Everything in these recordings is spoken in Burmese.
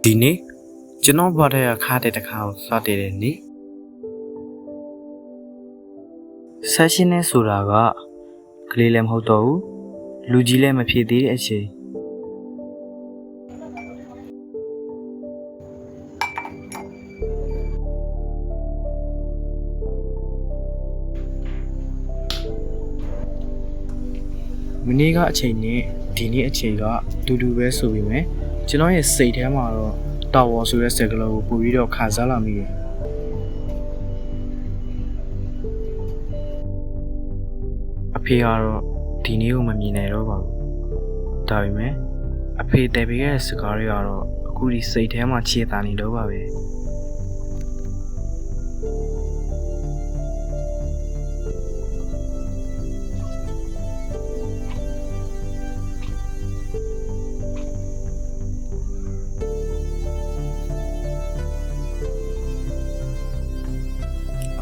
ဒီနေ့ကျွန်တော်ဘာတဲ့အခါတဲ့တစ်ခါကိုစတည်တယ်နိဆက်ရှင်နဲ့ဆိုတာကကလေးလည်းမဟုတ်တော့ဘူးလူကြီးလည်းမဖြစ်သေးတဲ့အချိန်မနေ့ကအချိန်နဲ့ဒီနေ့အချိန်ကတူတူပဲဆိုပေမဲ့ကျွန်တော်ရဲ့စိတ်ထဲမှာတော့တာဝေါ်ဆိုတဲ့စကားလုံးကိုပို့ပြီးတော့ခါစားလာမိတယ်အဖေကတော့ဒီနေ့ကိုမမြင်နိုင်တော့ပါဘူးဒါပေမဲ့အဖေတည်ပေးခဲ့တဲ့စကားတွေကတော့အခုဒီစိတ်ထဲမှာချေတာနေတော့ပါပဲ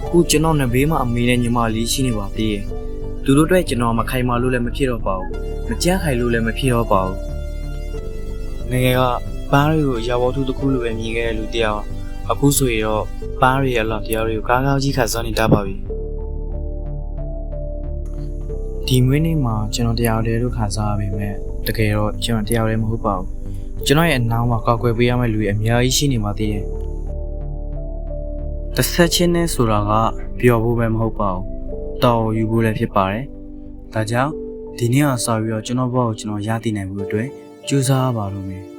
အခုကျွန်တော်နဲ့ဘေးမှာအမေနဲ့ညီမလေးရှိနေပါသေးတယ်။သူတို့အတွက်ကျွန်တော်မခိုင်မာလို့လည်းမဖြစ်တော့ပါဘူး။မကြမ်းခိုင်လို့လည်းမဖြစ်တော့ပါဘူး။ငယ်ငယ်ကပန်းတွေကိုရာဘောထုတစ်ခုလိုပဲမြင်ခဲ့တဲ့လူတယောက်အခုဆိုရင်တော့ပန်းတွေရဲ့အလောက်တရားတွေကိုကားကားကြီးခါစောနေတတ်ပါပြီ။ဒီမွေးနေ့မှာကျွန်တော်တရားတည်းလို့ခါစားရပေမဲ့တကယ်တော့ကျွန်တော်တရားတည်းမဟုတ်ပါဘူး။ကျွန်တော်ရဲ့အနောင်မှာကောက်ွယ်ပေးရမယ့်လူတွေအများကြီးရှိနေပါသေးတယ်။တစ်ဆက်ချင်းနဲ့ဆိုတာကပျော်ဖို့ပဲမဟုတ်ပါဘူး။တော်ယူဖို့လည်းဖြစ်ပါတယ်။ဒါကြောင့်ဒီနေ့အောင်စပြီးတော့ကျွန်တော်ဘောကိုကျွန်တော်ရတည်နိုင်ဖို့အတွက်ကြိုးစားရပါလို့မယ်။